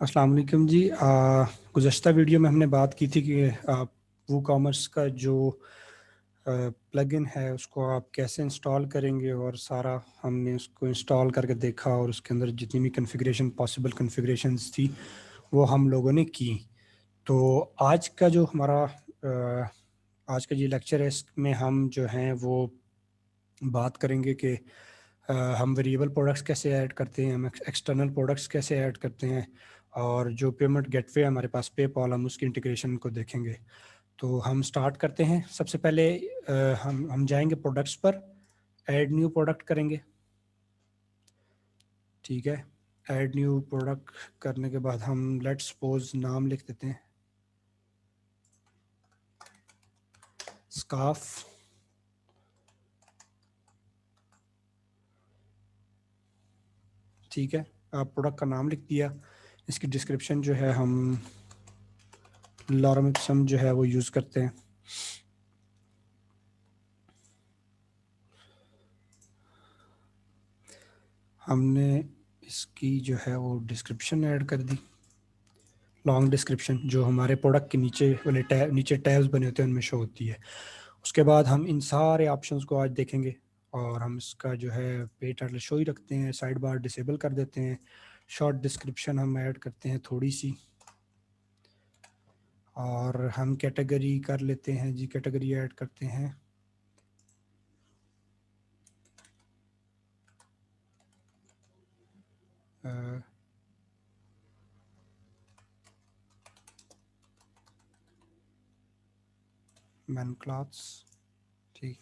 अस्सलाम वालेकुम जी। गुज़श्ता वीडियो में हमने बात की थी कि वूकॉमर्स का जो प्लगइन है उसको आप कैसे इंस्टॉल करेंगे, और सारा हमने उसको इंस्टॉल करके देखा और उसके अंदर जितनी भी कॉन्फ़िगरेशन पॉसिबल कॉन्फ़िगरेशंस थी वो हम लोगों ने की। तो आज का जो हमारा आज का ये लेक्चर है, इसमें हम जो हैं वो बात करेंगे कि हम वेरिएबल प्रोडक्ट्स कैसे ऐड करते हैं, हम एक्सटर्नल प्रोडक्ट्स कैसे ऐड करते हैं, और जो पेमेंट गेटवे हमारे पास पेपॉल, हम उसकी इंटीग्रेशन को देखेंगे। तो हम स्टार्ट करते हैं। सबसे पहले हम जाएंगे प्रोडक्ट्स पर, ऐड न्यू प्रोडक्ट करेंगे। ठीक है, ऐड न्यू प्रोडक्ट करने के बाद हम लेट्स सपोज नाम लिख देते हैं स्कार्फ। ठीक है, आप प्रोडक्ट का नाम लिख दिया। इसकी डिस्क्रिप्शन जो है हम लॉरम इप्सम जो है वो यूज़ करते हैं। हमने इसकी जो है वो डिस्क्रिप्शन ऐड कर दी, लॉन्ग डिस्क्रिप्शन जो हमारे प्रोडक्ट के नीचे वाले नीचे टैब्स बने होते हैं उनमें शो होती है। उसके बाद हम इन सारे ऑप्शंस को आज देखेंगे, और हम इसका जो है पे टाइटल शो ही रखते हैं, साइड बार डिसेबल कर देते हैं, शॉर्ट डिस्क्रिप्शन हम ऐड करते हैं थोड़ी सी, और हम कैटेगरी कर लेते हैं जी, कैटेगरी ऐड करते हैं मैन क्लॉथ्स। ठीक,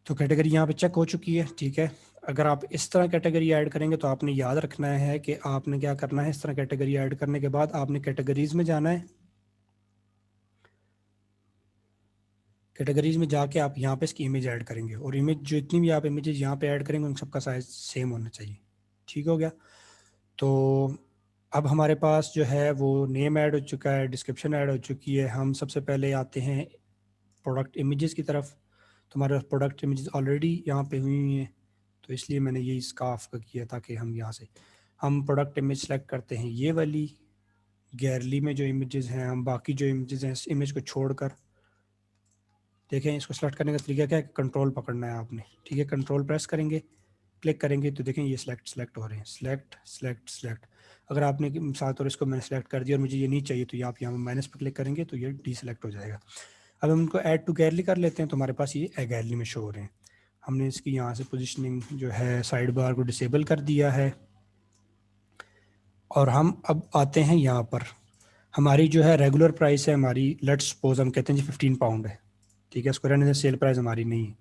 तो कैटेगरी यहाँ पे चेक हो चुकी है। ठीक है, अगर आप इस तरह कैटेगरी ऐड करेंगे तो आपने याद रखना है कि आपने क्या करना है। इस तरह कैटेगरी ऐड करने के बाद आपने कैटेगरीज में जाना है। कैटेगरीज में जाके आप यहाँ पे इसकी इमेज ऐड करेंगे, और इमेज जो इतनी भी आप इमेजेस यहाँ पे ऐड करेंगे उन सबका साइज सेम होना चाहिए। ठीक हो गया। तो अब हमारे पास जो है वो नेम ऐड हो चुका है, डिस्क्रिप्शन ऐड हो चुकी है। हम सबसे पहले आते हैं प्रोडक्ट इमेजेस की तरफ। तो हमारे प्रोडक्ट इमेजेस ऑलरेडी यहाँ पे हुई हैं, तो इसलिए मैंने ये स्कार्फ का किया ताकि हम यहाँ से हम प्रोडक्ट इमेज सेलेक्ट करते हैं। ये वाली गैलरी में जो इमेजेस हैं, हम बाकी जो इमेजेस हैं इस इमेज को छोड़कर देखें। इसको सेलेक्ट करने का तरीका क्या है, कंट्रोल पकड़ना है आपने। ठीक है, कंट्रोल प्रेस करेंगे, क्लिक करेंगे तो देखें ये सेलेक्ट हो रहे हैं, सेलेक्ट। अगर आपने मिसाल तौर इसको मैंने सेलेक्ट कर दिया और मुझे ये नहीं चाहिए तो ये आप यहाँ माइनस पर क्लिक करेंगे तो ये डीसेलेक्ट हो जाएगा। अब हम इनको ऐड टू गैलरी कर लेते हैं तो हमारे पास ये गैलरी में शो हो रहे हैं। हमने इसकी यहाँ से पोजिशनिंग जो है साइड बार को डिसेबल कर दिया है, और हम अब आते हैं यहाँ पर। हमारी जो है रेगुलर प्राइस है हमारी, लेट्स सपोज हम कहते हैं जी 15 पाउंड है। ठीक है, इसको रहने दें, सेल प्राइस हमारी नहीं है।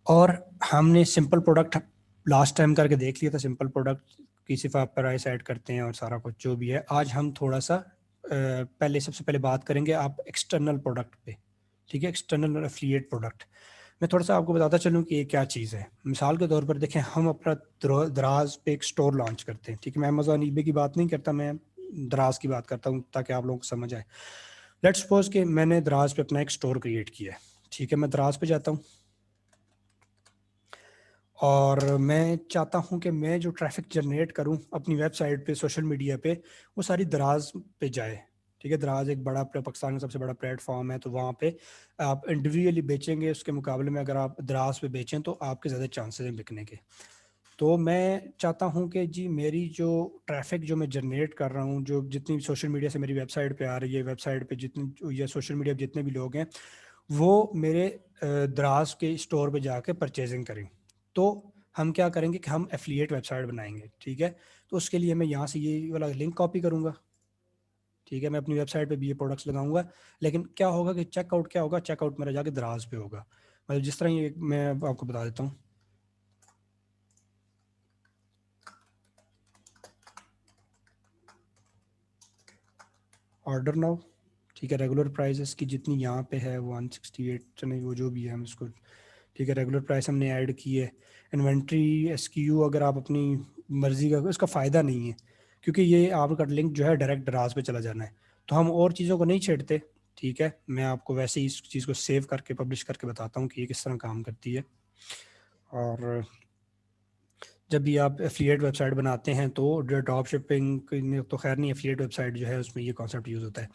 और हमने सिंपल प्रोडक्ट लास्ट टाइम करके देख लिया था, सिंपल प्रोडक्ट की सिर्फ आप प्राइस ऐड करते हैं और सारा कुछ जो भी है। आज हम थोड़ा सा पहले सबसे पहले बात करेंगे आप एक्सटर्नल प्रोडक्ट पे। ठीक है, एक्सटर्नल एफिलिएट प्रोडक्ट। मैं थोड़ा सा आपको बताता चलूँ कि ये क्या चीज़ है। मिसाल के तौर पर देखें, हम अपना दराज पे एक स्टोर लॉन्च करते हैं। ठीक है, मैं अमेज़ॉन ईबे की बात नहीं करता, मैं दराज की बात करता हूँ ताकि आप लोगों को समझ आए। लेट्स सपोज कि मैंने दराज पे अपना एक स्टोर क्रिएट किया है। ठीक है, मैं दराज पे जाता हूँ और मैं चाहता हूँ कि मैं जो ट्रैफिक जनरेट करूँ अपनी वेबसाइट पे, सोशल मीडिया पे, वो सारी दराज पे जाए। ठीक है, दराज एक बड़ा पाकिस्तान का सबसे बड़ा प्लेटफॉर्म है, तो वहाँ पे आप इंडिविजुअली बेचेंगे, उसके मुकाबले में अगर आप दराज पे बेचें तो आपके ज़्यादा चांसेस हैं बिकने के। तो मैं चाहता हूँ कि जी मेरी जो ट्रैफिक जो मैं जनरेट कर रहा हूँ, जो जितनी सोशल मीडिया से मेरी वेबसाइट पे आ रही है, वेबसाइट पे जितनी या सोशल मीडिया पे जितने भी लोग हैं वो मेरे दराज के स्टोर पे जाके परचेजिंग करें। तो हम क्या करेंगे कि हम एफिलिएट वेबसाइट बनाएंगे। ठीक है, तो उसके लिए मैं यहाँ से ये वाला लिंक कॉपी करूँगा। ठीक है, मैं अपनी वेबसाइट पे भी ये प्रोडक्ट्स लगाऊंगा, लेकिन क्या होगा कि चेकआउट क्या होगा, चेकआउट मेरा जाके दराज पे होगा। मतलब जिस तरह ये मैं आपको बता देता हूँ, ऑर्डर नाउ। ठीक है, रेगुलर प्राइस की जितनी यहाँ पे है वो 168 नहीं, वो जो भी है हम इसको, ठीक है, रेगुलर प्राइस हमने ऐड की है। इन्वेंट्री एसक्यू अगर आप अपनी मर्जी का, इसका फ़ायदा नहीं है क्योंकि ये आपका लिंक जो है डायरेक्ट दराज पे चला जाना है, तो हम और चीज़ों को नहीं छेड़ते। ठीक है, मैं आपको वैसे ही इस चीज़ को सेव करके पब्लिश करके बताता हूँ कि ये किस तरह काम करती है। और जब भी आप एफिलिएट वेबसाइट बनाते हैं तो ड्रॉप शिपिंग में तो खैर नहीं, एफिलिएट वेबसाइट जो है उसमें ये कॉन्सेप्ट यूज़ होता है।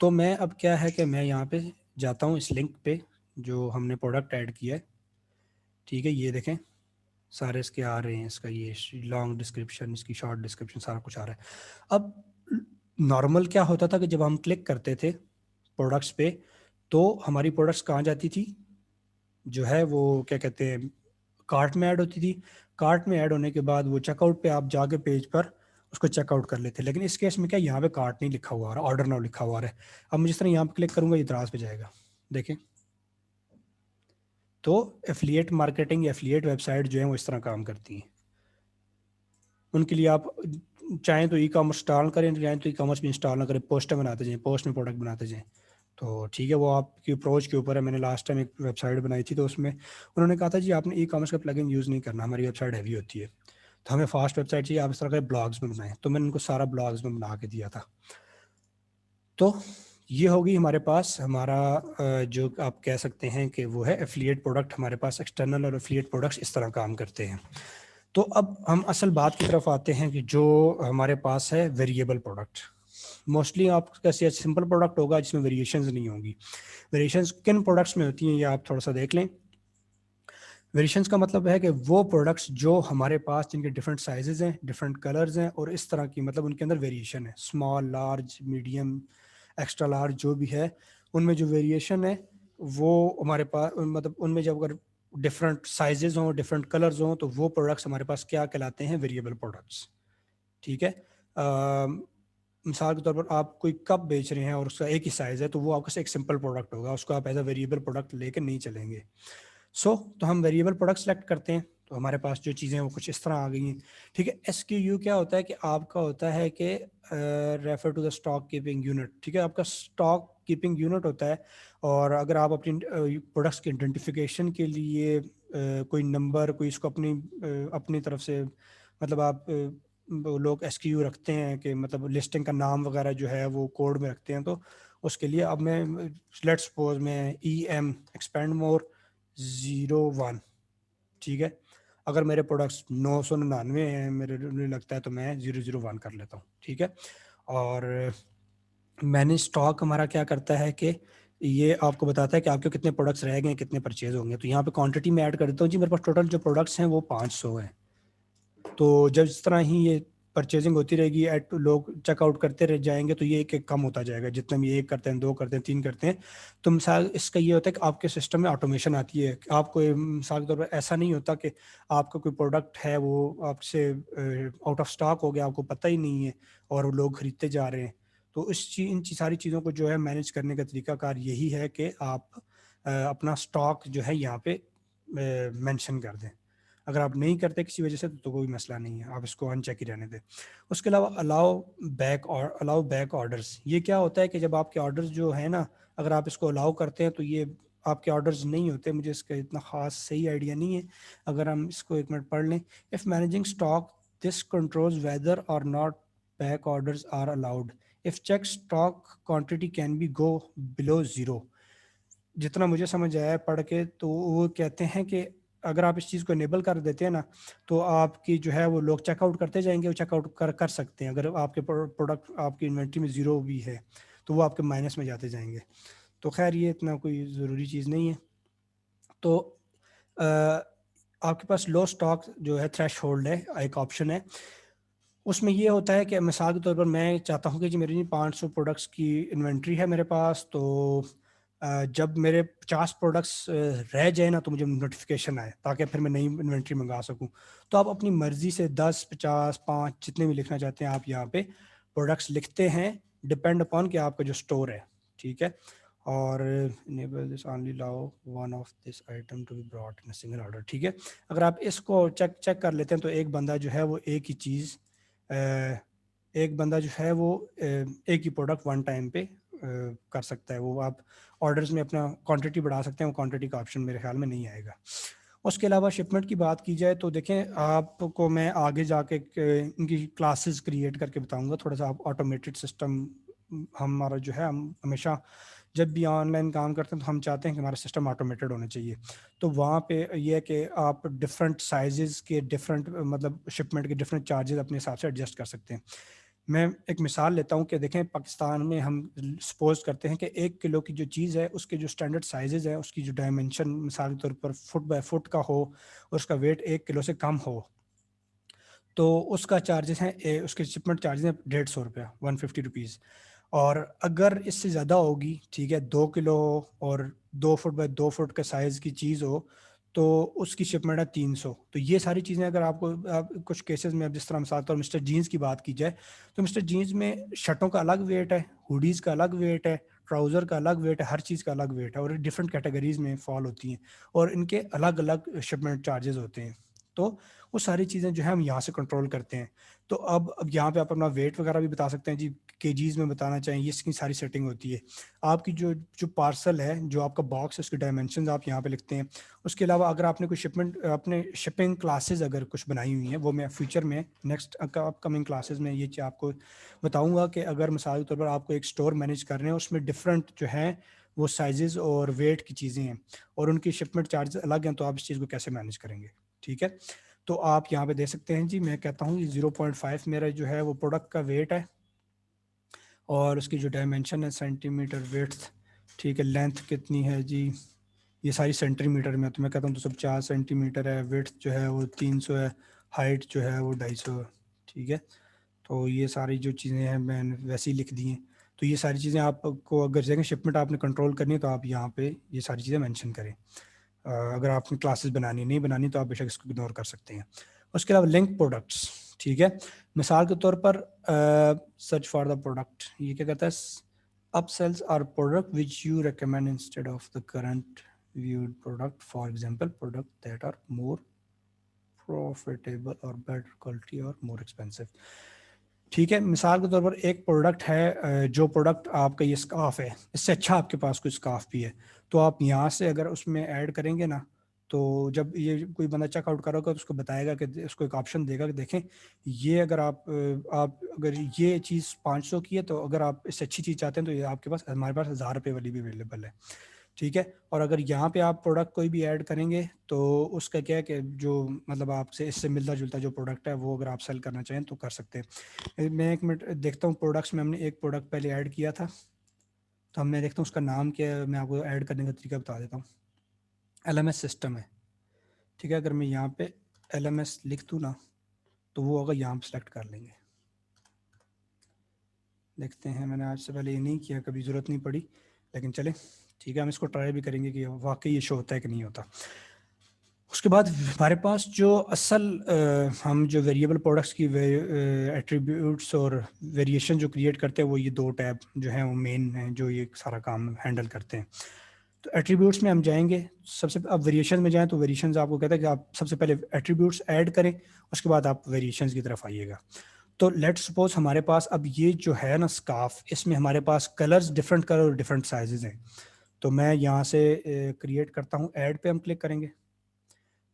तो मैं अब क्या है कि मैं यहाँ पे जाता हूँ इस लिंक पे जो हमने प्रोडक्ट ऐड किया है, ठीक है, ये देखें सारे इसके आ रहे हैं, इसका ये लॉन्ग डिस्क्रिप्शन, इसकी शॉर्ट डिस्क्रिप्शन, सारा कुछ आ रहा है। अब नॉर्मल क्या होता था कि जब हम क्लिक करते थे प्रोडक्ट्स पे तो हमारी प्रोडक्ट्स कहाँ जाती थी, जो है वो क्या कहते हैं, कार्ट में ऐड होती थी। कार्ट में ऐड होने के बाद वो चेकआउट पे आप जाके पेज पर उसको चेकआउट कर लेते, लेकिन इस केस में क्या, यहाँ पे कार्ट नहीं लिखा हुआ आ रहा, ऑर्डर नाउ लिखा हुआ आ रहा है। अब मैं जिस तरह यहाँ पे क्लिक करूंगा ये दराज पे जाएगा, देखें। तो एफिलिएट मार्केटिंग या एफिलिएट वेबसाइट जो है वो इस तरह काम करती हैं। उनके लिए आप चाहें तो ई कॉमर्स इंस्टॉल करें, चाहें तो ई कॉमर्स भी इंस्टॉल ना करें, पोस्टर बनाते जाएं, पोस्ट में प्रोडक्ट बनाते जाएं। तो ठीक है, वो आपकी अप्रोच के ऊपर है। मैंने लास्ट टाइम एक वेबसाइट बनाई थी तो उसमें उन्होंने कहा था जी आपने ई कॉमर्स का प्लगइन यूज़ नहीं करना, हमारी वेबसाइट हैवी होती है, तो हमें फास्ट वेबसाइट चाहिए, आप इस तरह के ब्लॉग्स में बनाएं। तो मैंने उनको सारा ब्लॉग्स में बना के दिया था। तो ये होगी हमारे पास हमारा जो आप कह सकते हैं कि वो है एफिलिएट प्रोडक्ट। हमारे पास एक्सटर्नल और एफिलिएट प्रोडक्ट्स इस तरह काम करते हैं। तो अब हम असल बात की तरफ आते हैं कि जो हमारे पास है वेरिएबल प्रोडक्ट। मोस्टली आप कैसे सिंपल प्रोडक्ट होगा जिसमें वेरिएशंस नहीं होंगी। वेरिएशंस किन प्रोडक्ट्स में होती हैं ये आप थोड़ा सा देख लें। वेरिएशंस का मतलब है कि वो प्रोडक्ट्स जो हमारे पास जिनके डिफरेंट साइजेस हैं, डिफरेंट कलर्स हैं और इस तरह की, मतलब उनके अंदर वेरिएशन है, small, large, medium, extra large जो भी है, उनमें जो वेरिएशन है वो हमारे पास, मतलब उनमें जब अगर डिफरेंट साइजेस हों, डिफरेंट कलर्स हों, तो वो प्रोडक्ट्स हमारे पास क्या कहलाते हैं, वेरिएबल प्रोडक्ट्स। ठीक है। मिसाल के तौर पर आप कोई कप बेच रहे हैं और उसका एक ही साइज़ है, तो वो आपका एक सिंपल प्रोडक्ट होगा, उसको आप एज अ वेरिएबल प्रोडक्ट लेकर नहीं चलेंगे। तो हम वेरिएबल प्रोडक्ट सेलेक्ट करते हैं, तो हमारे पास जो चीज़ें हैं वो कुछ इस तरह आ गई हैं। ठीक है। SKU क्या होता है कि आपका होता है कि refer to the stock keeping unit. ठीक है, आपका स्टॉक कीपिंग यूनिट होता है। और अगर आप अपनी प्रोडक्ट्स के आइडेंटिफिकेशन के लिए कोई नंबर, कोई इसको अपनी तरफ से, मतलब आप वो लोग SKU रखते हैं कि मतलब लिस्टिंग का नाम वगैरह जो है वो कोड में रखते हैं, तो उसके लिए अब मैं लेट्स सपोज मैं EM एक्सपेंड मोर 01, ठीक है, अगर मेरे प्रोडक्ट्स 999 हैं, मेरे लगता है, तो मैं 001 कर लेता हूँ। ठीक है। और मैनेज स्टॉक हमारा क्या करता है कि ये आपको बताता है कि आपके कितने प्रोडक्ट्स रह गए हैं, कितने परचेज होंगे। तो यहाँ पे क्वांटिटी में ऐड कर देता हूँ जी, मेरे पास टोटल जो प्रोडक्ट्स हैं वो 500 हैं। तो जब इस तरह ही ये परचेजिंग होती रहेगी, एट लोग चेकआउट करते रह जाएंगे, तो ये एक एक कम होता जाएगा। जितना भी एक करते हैं, दो करते हैं, तीन करते हैं, तो मिसाल इसका ये होता है कि आपके सिस्टम में ऑटोमेशन आती है। आपको मिसाल के तौर पर ऐसा नहीं होता कि आपका कोई प्रोडक्ट है वो आपसे आउट ऑफ स्टॉक हो गया, आपको पता ही नहीं है और लोग खरीदते जा रहे हैं। तो सारी चीज़ों को जो है मैनेज करने का तरीकाकार यही है कि आप अपना स्टॉक जो है यहाँ पे मेंशन कर दें। अगर आप नहीं करते किसी वजह से तो कोई मसला नहीं है, आप इसको अनचेक ही रहने दें। उसके अलावा अलाउ बैक ऑर्डर्स। ये क्या होता है कि जब आपके ऑर्डर्स जो है ना, अगर आप इसको अलाउ करते हैं तो ये आपके ऑर्डर्स नहीं होते। मुझे इसका इतना खास सही आइडिया नहीं है, अगर हम इसको एक मिनट पढ़ लें। If managing stock, this controls whether और not back orders are allowed. If check stock quantity can be go below zero. जितना मुझे समझ आया है पढ़ के, तो वो कहते हैं कि अगर आप इस चीज़ को इनेबल कर देते हैं ना, तो आपकी जो है वो लोग चेकआउट करते जाएंगे, वो चेकआउट कर सकते हैं। अगर आपके प्रोडक्ट आपकी इन्वेंट्री में ज़ीरो भी है तो वो आपके माइनस में जाते जाएंगे। तो खैर ये इतना कोई ज़रूरी चीज़ नहीं है। तो अ, आपके पास लो स्टॉक जो है थ्रेश होल्ड है, एक ऑप्शन है। उसमें ये होता है कि मिसाल के तौर पर मैं चाहता हूँ कि जी मेरी 500 प्रोडक्ट्स की इन्वेंट्री है मेरे पास, तो जब मेरे 50 प्रोडक्ट्स रह जाए ना तो मुझे नोटिफिकेशन आए, ताकि फिर मैं नई इन्वेंट्री मंगा सकूँ। तो आप अपनी मर्ज़ी से 10, 50, 5 जितने भी लिखना चाहते हैं आप यहाँ पे प्रोडक्ट्स लिखते हैं, डिपेंड अपॉन कि आपका जो स्टोर है। ठीक है। और enable this only allow one of this item to be brought in single order. ठीक है। अगर आप इसको चेक कर लेते हैं तो एक बंदा जो है वो एक ही चीज़, एक बंदा जो है वो एक ही प्रोडक्ट वन टाइम पे कर सकता है। वो आप ऑर्डर्स में अपना क्वांटिटी बढ़ा सकते हैं, वो क्वांटिटी का ऑप्शन मेरे ख्याल में नहीं आएगा। उसके अलावा शिपमेंट की बात की जाए तो देखें, आपको मैं आगे जाके इनकी क्लासेस क्रिएट करके बताऊंगा। थोड़ा सा आप ऑटोमेटेड सिस्टम हमारा जो है, हम हमेशा जब भी ऑनलाइन काम करते हैं तो हम चाहते हैं कि हमारा सिस्टम ऑटोमेटेड होना चाहिए। तो वहाँ पे ये है कि आप डिफरेंट साइजेस के डिफरेंट मतलब शिपमेंट के डिफरेंट चार्जेस अपने हिसाब से एडजस्ट कर सकते हैं। मैं एक मिसाल लेता हूँ कि देखें पाकिस्तान में हम सपोज करते हैं कि 1 किलो की जो चीज़ है उसके जो स्टैंडर्ड साइजेज है उसकी जो डायमेंशन मिसाल के तौर पर फुट बाय फुट का हो और उसका वेट 1 किलो से कम हो, तो उसका चार्जेस है उसके शिपमेंट चार्जेस हैं 150 रुपया, 150 रुपीज़। और अगर इससे ज़्यादा होगी, ठीक है, 2 किलो और 2 फुट बाय 2 फुट के साइज़ की चीज़ हो, तो उसकी शिपमेंट है 300। तो ये सारी चीज़ें अगर आपको कुछ केसेस में, अब जिस तरह मिसाल तौर मिस्टर जीन्स की बात की जाए, तो मिस्टर जीन्स में शर्टों का अलग वेट है, हुडीज़ का अलग वेट है, ट्राउज़र का अलग वेट है, हर चीज़ का अलग वेट है और डिफरेंट कैटेगरीज में फॉल होती हैं और इनके अलग अलग शिपमेंट चार्जेस होते हैं। तो वो सारी चीज़ें जो है हम यहाँ से कंट्रोल करते हैं। तो अब यहाँ पे आप अपना वेट वगैरह भी बता सकते हैं जी, केजीज में बताना चाहें, ये इसकी सारी सेटिंग होती है। आपकी जो जो पार्सल है, जो आपका बॉक्स है, उसके डायमेंशंस आप यहाँ पे लिखते हैं। उसके अलावा अगर आपने कोई शिपमेंट अपने शिपिंग क्लासेस अगर कुछ बनाई हुई हैं, वो मैं फ्यूचर में नेक्स्ट अपकमिंग क्लासेस में ये चीज़ आपको बताऊँगा कि अगर मिसाल के तौर पर आपको एक स्टोर मैनेज कर रहे हैं, उसमें डिफरेंट जो है वो साइजेस और वेट की चीज़ें हैं और उनकी शिपमेंट चार्जेस अलग हैं, तो आप इस चीज़ को कैसे मैनेज करेंगे। ठीक है, तो आप यहाँ पे दे सकते हैं जी, मैं कहता हूँ 0.5 मेरा जो है वो प्रोडक्ट का वेट है और उसकी जो डायमेंशन है सेंटीमीटर विड्थ, ठीक है, लेंथ कितनी है जी, ये सारी सेंटीमीटर में, तो मैं कहता हूँ 250 सेंटीमीटर है, विड्थ जो है वो 300 है, हाइट जो है वो 250। ठीक है, तो ये सारी जो चीज़ें हैं मैंने वैसे ही लिख दी हैं। तो ये सारी चीज़ें आपको अगर जगह शिपमेंट आपने कंट्रोल करनी है तो आप यहाँ पे ये सारी चीज़ें मेंशन करें। अगर आपने क्लासेस बनानी नहीं बनानी तो आप बेशक इसको इग्नोर कर सकते हैं। उसके अलावा लिंक प्रोडक्ट्स, ठीक है, मिसाल के तौर पर सर्च फॉर द प्रोडक्ट, ये क्या कहता है, upsells are product which you recommend instead of the current viewed product, for example product that are more profitable or better quality or more expensive। ठीक है, मिसाल के तौर पर एक प्रोडक्ट है, जो प्रोडक्ट आपका ये स्काफ है, इससे अच्छा आपके पास कोई स्काफ भी है, तो आप यहाँ से अगर उसमें ऐड करेंगे ना, तो जब ये कोई बंदा चेकआउट करोगा तो उसको बताएगा कि उसको एक ऑप्शन देगा कि देखें, ये अगर आप अगर ये चीज़ 500 की है, तो अगर आप इससे अच्छी चीज़ चाहते हैं तो ये आपके पास, हमारे पास 1000 रुपये वाली भी अवेलेबल है। ठीक है, और अगर यहाँ पे आप प्रोडक्ट कोई भी ऐड करेंगे तो उसका क्या है कि जो मतलब आपसे इससे मिलता जुलता जो प्रोडक्ट है वो अगर आप सेल करना चाहें तो कर सकते हैं। मैं एक मिनट देखता हूँ प्रोडक्ट्स में, हमने एक प्रोडक्ट पहले ऐड किया था, तो मैं देखता हूँ उसका नाम क्या है, मैं आपको ऐड करने का तरीका बता देता हूँ। LMS सिस्टम है, ठीक है, अगर मैं यहाँ पे LMS लिख दूँ ना, तो वो अगर यहाँ पे सेलेक्ट कर लेंगे, देखते हैं, मैंने आज से पहले ये नहीं किया, कभी ज़रूरत नहीं पड़ी, लेकिन चले ठीक है, हम इसको ट्राई भी करेंगे कि वाकई ये शो होता है कि नहीं होता। उसके बाद हमारे पास जो असल हम जो वेरिएबल प्रोडक्ट्स की एट्रीब्यूट्स और वेरिएशन जो क्रिएट करते हैं, वो ये 2 टैब जो हैं वो मेन हैं जो ये सारा काम हैंडल करते हैं। तो एट्रीब्यूट्स में हम जाएंगे, सबसे अब वेरिएशन में जाएं तो वेरिएशंस आपको कहता है कि आप सबसे पहले एट्रीब्यूट्स ऐड करें, उसके बाद आप वेरिएशंस की तरफ आइएगा। तो लेट्स सपोज हमारे पास अब ये जो है ना स्काफ, इसमें हमारे पास कलर्स, डिफरेंट कलर और डिफरेंट साइजेज हैं। तो मैं यहाँ से क्रिएट करता हूँ, ऐड पे हम क्लिक करेंगे,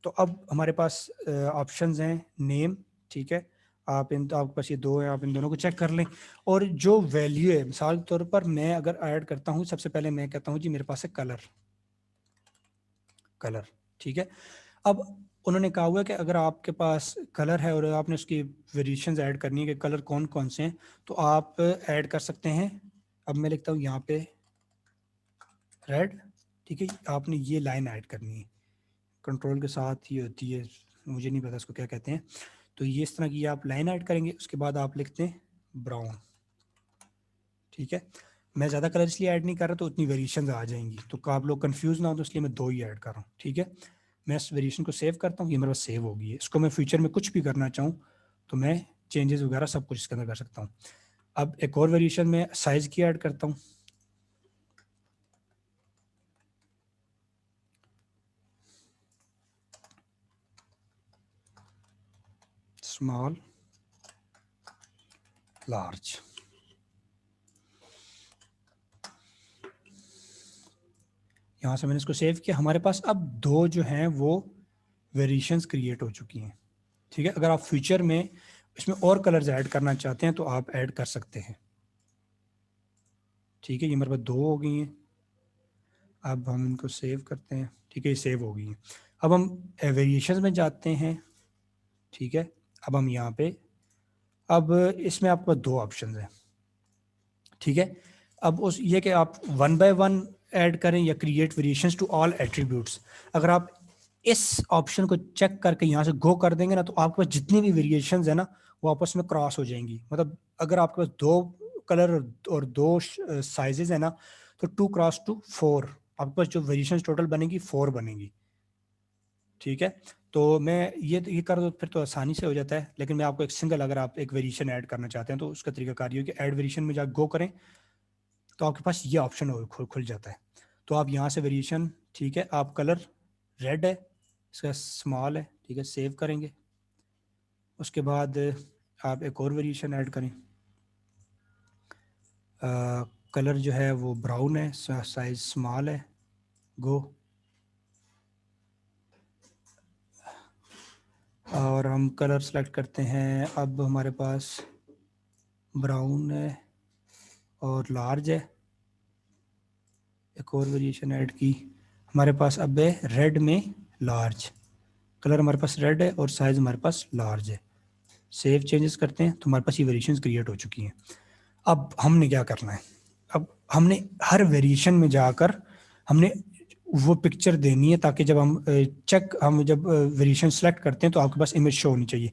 तो अब हमारे पास ऑप्शंस हैं, नेम, ठीक है, आप इन, तो आपके पास ये दो हैं, आप इन दोनों को चेक कर लें। और जो वैल्यू है, मिसाल के तौर पर मैं अगर ऐड करता हूँ, सबसे पहले मैं कहता हूँ जी मेरे पास है कलर, कलर, ठीक है। अब उन्होंने कहा हुआ है कि अगर आपके पास कलर है और आपने उसकी वेरिएशंस ऐड करनी है कि कलर कौन कौन से हैं, तो आप ऐड कर सकते हैं। अब मैं लिखता हूँ यहाँ पे रेड, ठीक है, आपने ये लाइन ऐड करनी है, कंट्रोल के साथ ही होती है, मुझे नहीं पता इसको क्या कहते हैं। तो ये इस तरह की आप लाइन ऐड करेंगे, उसके बाद आप लिखते हैं ब्राउन, ठीक है। मैं ज़्यादा कलर इसलिए ऐड नहीं कर रहा तो उतनी वेरिएशन आ जाएंगी, तो आप लोग कंफ्यूज ना हो, तो इसलिए मैं 2 ही ऐड कर रहा हूँ, ठीक है। मैं इस वेरिएशन को सेव करता हूँ, ये मेरे पास सेव हो गई है। इसको मैं फ्यूचर में कुछ भी करना चाहूँ तो मैं चेंजेस वगैरह सब कुछ इसके अंदर कर सकता हूँ। अब एक और वेरिएशन में साइज़ की ऐड करता हूँ, स्मॉल, लार्ज, यहाँ से मैंने इसको सेव किया। हमारे पास अब 2 जो हैं वो वेरिएशंस क्रिएट हो चुकी हैं, ठीक है। अगर आप फ्यूचर में इसमें और कलर्स ऐड करना चाहते हैं तो आप ऐड कर सकते हैं, ठीक है। ये मेरे पास 2 हो गई हैं, अब हम इनको सेव करते हैं, ठीक है, ये सेव हो गई हैं। अब हम वेरिएशंस में जाते हैं, ठीक है। अब हम यहाँ पे, अब इसमें आपके पास दो ऑप्शन हैं, ठीक है। अब उस ये कि आप वन बाय वन ऐड करें या create variations to all attributes. अगर आप इस ऑप्शन को चेक करके यहाँ से गो कर देंगे ना, तो आपके पास जितनी भी वेरिएशंस है ना वो आपस में क्रॉस हो जाएंगी। मतलब अगर आपके पास दो कलर और दो साइजेस है ना, तो 2 क्रॉस 2 4, आपके पास जो वेरिएशंस टोटल बनेगी 4 बनेगी, ठीक है। तो मैं ये कर दो फिर तो आसानी से हो जाता है। लेकिन मैं आपको एक सिंगल, अगर आप एक वेरिएशन ऐड करना चाहते हैं तो उसका तरीका कार ये हो कि ऐड वेरिएशन में जाकर गो करें, तो आपके पास ये ऑप्शन खुल जाता है। तो आप यहाँ से वेरिएशन, ठीक है, आप कलर रेड है, इसका स्मॉल है, ठीक है, सेव करेंगे। उसके बाद आप एक और वेरिएशन ऐड करें, कलर जो है वो ब्राउन है, साइज स्मॉल है, गो। और हम कलर सेलेक्ट करते हैं, अब हमारे पास ब्राउन है और लार्ज है। एक और वेरिएशन ऐड की, हमारे पास अब है रेड में लार्ज, कलर हमारे पास रेड है और साइज हमारे पास लार्ज है। सेव चेंजेस करते हैं तो हमारे पास ये वेरिएशंस क्रिएट हो चुकी हैं। अब हमने क्या करना है, अब हमने हर वेरिएशन में जाकर हमने वो पिक्चर देनी है, ताकि जब हम जब वेरिएशन सेलेक्ट करते हैं तो आपके पास इमेज शो होनी चाहिए।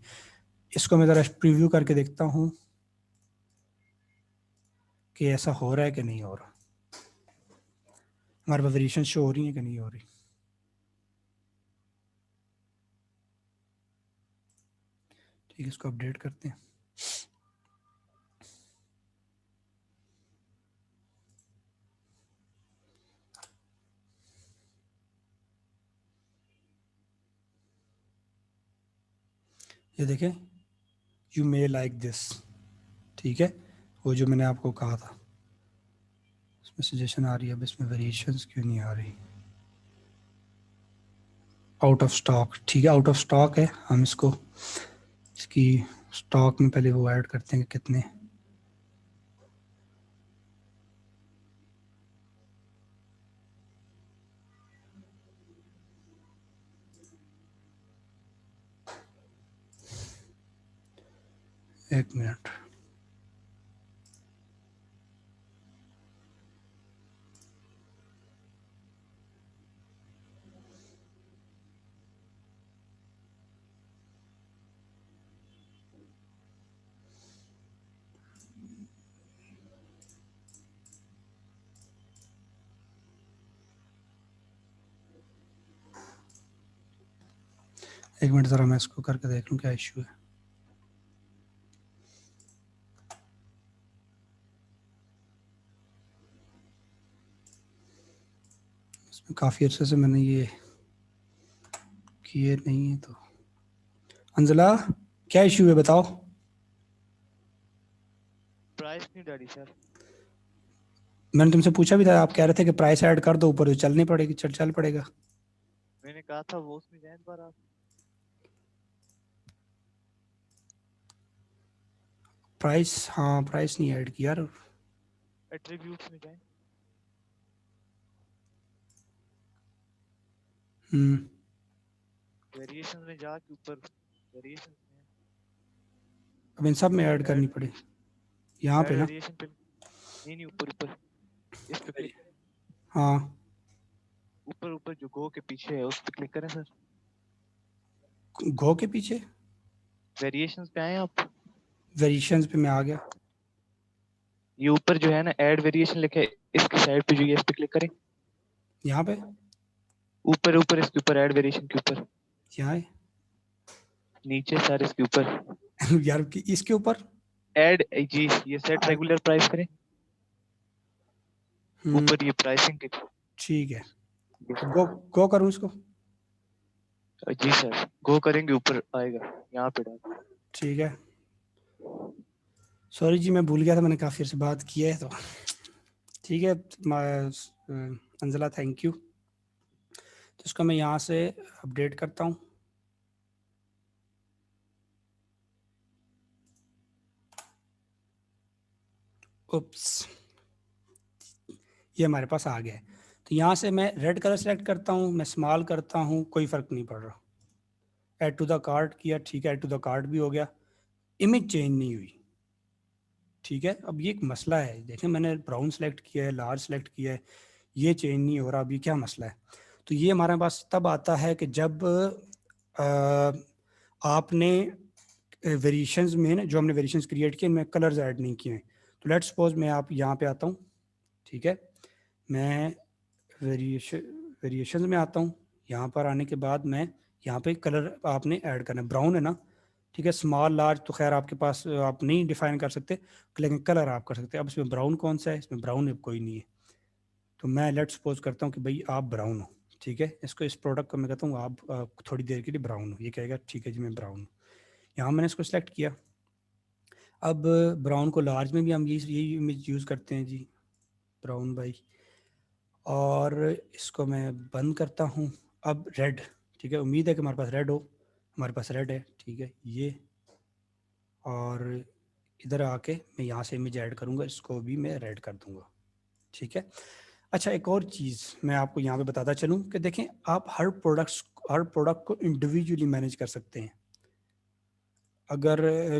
इसको मैं ज़रा प्रीव्यू करके देखता हूँ कि ऐसा हो रहा है कि नहीं हो रहा, हमारे पास वेरिएशन शो हो रही है कि नहीं हो रही। ठीक है, इसको अपडेट करते हैं। ये देखें, यू मे लाइक दिस, ठीक है, वो जो मैंने आपको कहा था। इसमें सजेशन आ रही है, अब इसमें वेरिएशंस क्यों नहीं आ रही। आउट ऑफ स्टॉक, ठीक है, आउट ऑफ स्टॉक है। हम इसको, इसकी स्टॉक में पहले वो ऐड करते हैं कि कितने। एक मिनट, एक मिनट, ज़रा मैं इसको करके देख लूँ क्या इशू है। इसमें काफ़ी अच्छे से मैंने ये किए नहीं है। तो अंजला, क्या इशू है बताओ। प्राइस नहीं डाली सर। मैंने तुमसे पूछा भी था, आप कह रहे थे कि प्राइस ऐड कर दो ऊपर, तो चल नहीं पड़ेगी, चल पड़ेगा। मैंने कहा था वो उसमें जाए दोबारा आप। प्राइस, हाँ प्राइस नहीं ऐड किया यार। एट्रीब्यूट्स में जाए। वेरिएशन में जाके ऊपर वेरिएशन में अब इन सब में ऐड ऐड करनी पड़े, यहाँ ऐड पे ना। वेरिएशन पे नहीं नहीं ऊपर ऊपर इस पे क्लिक करें। हाँ, ऊपर ऊपर जो गो के पीछे है उस पे क्लिक करें सर। गो के पीछे वेरिएशंस पे आए आप। वेरिएशंस पे मैं आ गया। ये ऊपर जो है ना ऐड वेरिएशन लिखा है, इसकी साइड पे जो है इस पे क्लिक करें। यहाँ पे, ऊपर ऊपर इसके ऊपर ऐड वेरिएशन के ऊपर यहाँ है। नीचे सर इसके ऊपर यार इसके ऊपर। ऐड जी ये सेट रेगुलर प्राइस करें। हम्म, ऊपर ये प्राइसिंग के ठीक है। अब गो करूँ इसको। जी सर गो करेंगे ऊपर आएगा यहाँ पे डाल। ठीक है, सॉरी जी, मैं भूल गया था, मैंने काफ़ी देर से बात की है तो। ठीक है, अंजला थैंक यू। तो इसको मैं यहाँ से अपडेट करता हूँ। उप्स, ये हमारे पास आ गया है। तो यहाँ से मैं रेड कलर सेलेक्ट करता हूँ, मैं स्मॉल करता हूँ, कोई फ़र्क नहीं पड़ रहा। ऐड टू द कार्ट किया, ठीक है, ऐड टू द कार्ट भी हो गया, इमेज चेंज नहीं हुई। ठीक है, अब ये एक मसला है, देखें मैंने ब्राउन सेलेक्ट किया है, लार्ज सेलेक्ट किया है, ये चेंज नहीं हो रहा, अब ये क्या मसला है? तो ये हमारे पास तब आता है कि जब आपने वेरिएशंस में ना, जो हमने वेरिएशंस क्रिएट किए, मैं कलर्स ऐड नहीं किए हैं। तो लेट्स सपोज मैं आप यहाँ पे आता हूँ, ठीक है, मैं वेरिएशंस में आता हूँ, यहाँ पर आने के बाद मैं यहाँ पे कलर आपने ऐड करना है, ब्राउन है ना, ठीक है, स्मॉल लार्ज तो खैर आपके पास आप नहीं डिफाइन कर सकते, लेकिन कलर आप कर सकते हैं। अब इसमें ब्राउन कौन सा है? इसमें ब्राउन कोई नहीं है, तो मैं लेट सपोज करता हूँ कि भाई आप ब्राउन हो, ठीक है, इसको, इस प्रोडक्ट को मैं कहता हूँ आप थोड़ी देर के लिए ब्राउन हो, ये कहेगा ठीक है जी मैं ब्राउन हूँ। यहाँ मैंने इसको सिलेक्ट किया। अब ब्राउन को लार्ज में भी हम यही इमेज यूज़ करते हैं जी, ब्राउन भाई, और इसको मैं बंद करता हूँ। अब रेड, ठीक है, उम्मीद है कि हमारे पास रेड हो, हमारे पास रेड है, ठीक है, ये, और इधर आके मैं यहाँ से इमेज ऐड करूँगा, इसको भी मैं रेड कर दूँगा, ठीक है। अच्छा, एक और चीज़ मैं आपको यहाँ पे बताता चलूँ कि देखें, आप हर प्रोडक्ट को इंडिविजुअली मैनेज कर सकते हैं। अगर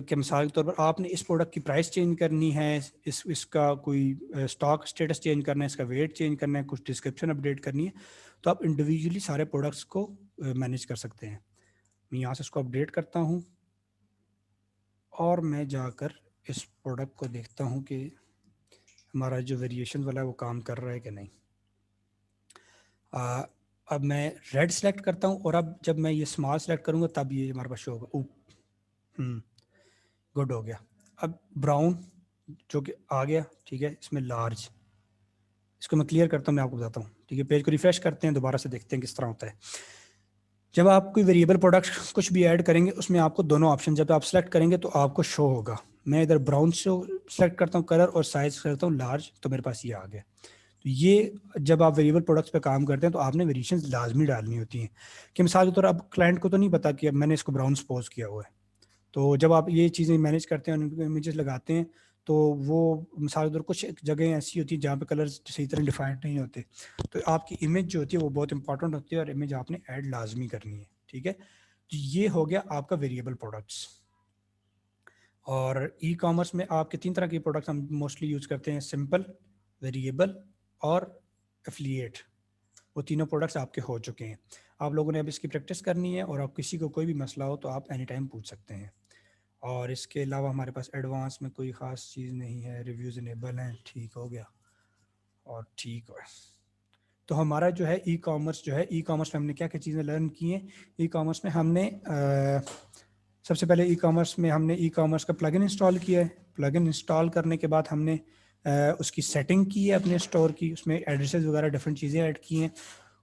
के मिसाल के तौर पर आपने इस प्रोडक्ट की प्राइस चेंज करनी है, इसका कोई स्टॉक स्टेटस चेंज करना है, इसका वेट चेंज करना है, कुछ डिस्क्रिप्शन अपडेट करनी है, तो आप इंडिविजुअली सारे प्रोडक्ट्स को मैनेज कर सकते हैं। मैं यहाँ से इसको अपडेट करता हूँ और मैं जाकर इस प्रोडक्ट को देखता हूँ कि हमारा जो वेरिएशन वाला है वो काम कर रहा है कि नहीं। अब मैं रेड सेलेक्ट करता हूँ, और अब जब मैं ये स्मॉल सेलेक्ट करूँगा तब ये हमारे पास शो होगा। गुड हो गया। अब ब्राउन जो कि आ गया, ठीक है, इसमें लार्ज, इसको मैं क्लियर करता हूँ, मैं आपको बताता हूँ, ठीक है, पेज को रिफ्रेश करते हैं, दोबारा से देखते हैं किस तरह होता है। जब आप कोई वेरिएबल प्रोडक्ट कुछ भी ऐड करेंगे, उसमें आपको दोनों ऑप्शन जब आप सेलेक्ट करेंगे तो आपको शो होगा। मैं इधर ब्राउन से सेलेक्ट करता हूँ कलर, और साइज करता हूँ लार्ज, तो मेरे पास ये आ गया। तो ये जब आप वेरिएबल प्रोडक्ट्स पे काम करते हैं तो आपने वेरिएशंस लाजमी डालनी होती हैं, कि मिसाल के तौर अब क्लाइंट को तो नहीं पता कि अब मैंने इसको ब्राउन सपोज किया हुआ है, तो जब आप ये चीज़ें मैनेज करते हैं, उनको इमेजेस लगाते हैं, तो वो मिसाल के तौर कुछ जगह ऐसी होती है जहाँ पे कलर्स सही तरह डिफाइंड नहीं होते, तो आपकी इमेज जो होती है वो बहुत इंपॉर्टेंट होती है, और इमेज आपने ऐड लाजमी करनी है, ठीक है। तो ये हो गया आपका वेरिएबल प्रोडक्ट्स। और ई कॉमर्स में आपके 3 तरह के प्रोडक्ट्स हम मोस्टली यूज़ करते हैं, सिंपल, वेरिएबल और एफिलिएट। वो तीनों प्रोडक्ट्स आपके हो चुके हैं। आप लोगों ने अब इसकी प्रैक्टिस करनी है, और आप किसी को कोई भी मसला हो तो आप एनी टाइम पूछ सकते हैं। और इसके अलावा हमारे पास एडवांस में कोई ख़ास चीज़ नहीं है, रिव्यूज़ इनेबल हैं, ठीक हो गया, और ठीक है। तो हमारा जो है ई कॉमर्स जो है, ई कॉमर्स में हमने क्या क्या चीज़ें लर्न की हैं। ई कॉमर्स में हमने सबसे पहले ई कॉमर्स में हमने ई कॉमर्स का प्लगइन इंस्टॉल किया है। प्लगइन इंस्टॉल करने के बाद हमने उसकी सेटिंग की है अपने स्टोर की, उसमें एड्रेसेस वगैरह डिफरेंट चीज़ें ऐड की हैं।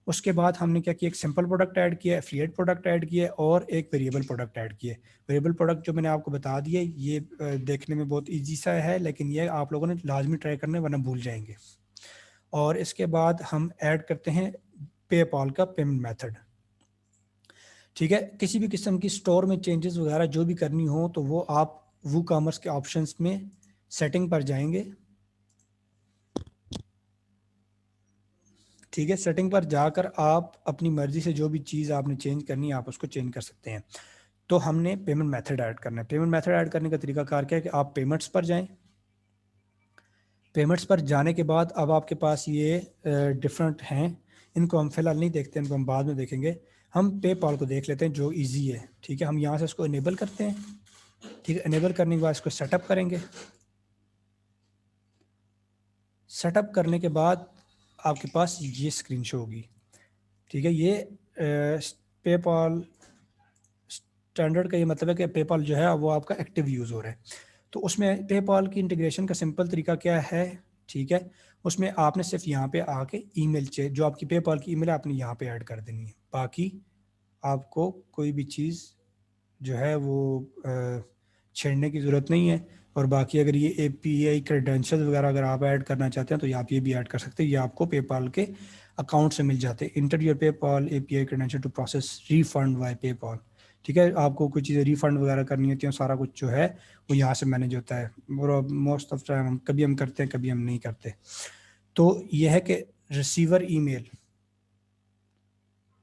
उसके बाद हमने क्या किया, एक सिंपल प्रोडक्ट ऐड किया, एफिलिएट प्रोडक्ट ऐड किया, और एक वेरिएबल प्रोडक्ट ऐड किया। वेरिएबल प्रोडक्ट जो मैंने आपको बता दिया, ये देखने में बहुत ईजी सा है, लेकिन ये आप लोगों ने लाजमी ट्राई करना है वरना भूल जाएंगे। और इसके बाद हम ऐड करते हैं पेपॉल का पेमेंट मेथड, ठीक है। किसी भी किस्म की स्टोर में चेंजेस वगैरह जो भी करनी हो तो वो आप वो कॉमर्स के ऑप्शंस में सेटिंग पर जाएंगे, ठीक है। सेटिंग पर जाकर आप अपनी मर्जी से जो भी चीज़ आपने चेंज करनी है आप उसको चेंज कर सकते हैं। तो हमने पेमेंट मेथड ऐड करना है। पेमेंट मेथड ऐड करने का तरीका कार क्या है कि आप पेमेंट्स पर जाएं। पेमेंट्स पर जाने के बाद अब आपके पास ये डिफरेंट हैं, इनको हम फिलहाल नहीं देखते, इनको हम बाद में देखेंगे। हम पेपॉल को देख लेते हैं जो इजी है, ठीक है। हम यहाँ से इसको इनेबल करते हैं, ठीक है। इनेबल करने के बाद इसको सेटअप करेंगे। सेटअप करने के बाद आपके पास ये स्क्रीन शो होगी, ठीक है। ये पेपॉल स्टैंडर्ड का ये मतलब है कि पेपॉल जो है वो आपका एक्टिव यूज़ हो रहा है। तो उसमें पेपॉल की इंटीग्रेशन का सिंपल तरीका क्या है, ठीक है। उसमें आपने सिर्फ यहाँ पे आके ईमेल जो आपकी पेपॉल की ईमेल है आपने यहाँ पे ऐड कर देनी है। बाकी आपको कोई भी चीज़ जो है वो छेड़ने की ज़रूरत नहीं है। और बाकी अगर ये API क्रेडेंशियल वगैरह अगर आप ऐड करना चाहते हैं तो आप ये भी ऐड कर सकते हैं, ये आपको पेपॉल के अकाउंट से मिल जाते हैं। Enter your PayPal API credential to process refund by PayPal, ठीक है। आपको कुछ चीज़ें रिफंड वगैरह करनी होती है, सारा कुछ जो है वो यहाँ से मैनेज होता है। मोस्ट ऑफ टाइम कभी हम करते हैं कभी हम नहीं करते। तो ये है कि रिसीवर ईमेल,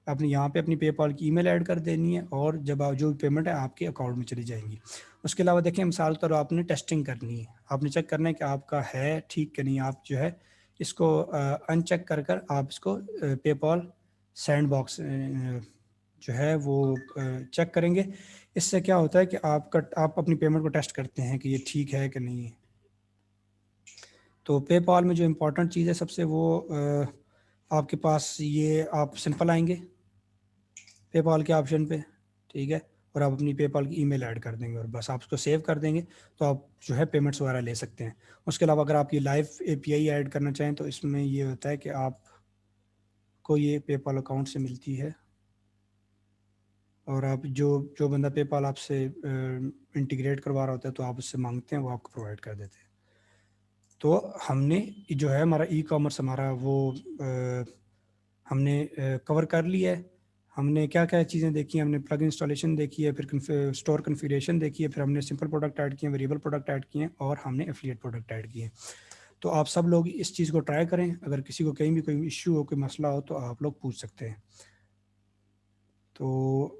आपने यहाँ पे अपनी पेपाल की ईमेल ऐड कर देनी है और जब आप जो पेमेंट है आपके अकाउंट में चली जाएंगी। उसके अलावा देखिए मिसाल तौर आपने टेस्टिंग करनी है, आपने चेक करना है कि आपका है ठीक कि नहीं, आप जो है इसको अनचेक कर कर आप इसको पेपाल सैंडबॉक्स जो है वो चेक करेंगे। इससे क्या होता है कि आप अपनी पेमेंट को टेस्ट करते हैं कि ये ठीक है कि नहीं है। तो पेपाल में जो इम्पोर्टेंट चीज़ है सबसे वो आपके पास ये आप सिंपल आएंगे पेपाल के ऑप्शन पे, ठीक है, और आप अपनी पेपाल की ईमेल ऐड कर देंगे और बस आप उसको सेव कर देंगे तो आप जो है पेमेंट्स वगैरह ले सकते हैं। उसके अलावा अगर आप ये लाइव एपीआई ऐड करना चाहें तो इसमें ये होता है कि आपको ये पेपाल अकाउंट से मिलती है और आप जो जो बंदा पेपाल आपसे इंटीग्रेट करवा रहा होता है तो आप उससे मांगते हैं, वो आपको प्रोवाइड कर देते हैं। तो हमने जो है हमारा ई कॉमर्स हमारा वो हमने कवर कर लिया है। हमने क्या क्या चीज़ें देखी हैं, हमने प्लग इंस्टॉलेशन देखी है, फिर स्टोर कन्फिगरेशन देखी है, फिर हमने सिंपल प्रोडक्ट ऐड किए हैं, वेरिएबल प्रोडक्ट ऐड किए हैं और हमने एफिलिएट प्रोडक्ट ऐड किए हैं। तो आप सब लोग इस चीज़ को ट्राई करें, अगर किसी को कहीं भी कोई इश्यू हो, कोई मसला हो तो आप लोग पूछ सकते हैं। तो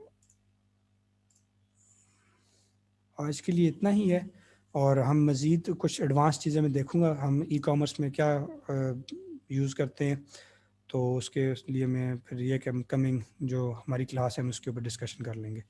आज के लिए इतना ही है और हम मज़ीद कुछ एडवांस चीज़ें मैं देखूँगा हम ई कॉमर्स में क्या यूज़ करते हैं। तो उसके लिए मैं फिर ये कि हम कमिंग जो हमारी क्लास है हम उसके ऊपर डिस्कशन कर लेंगे।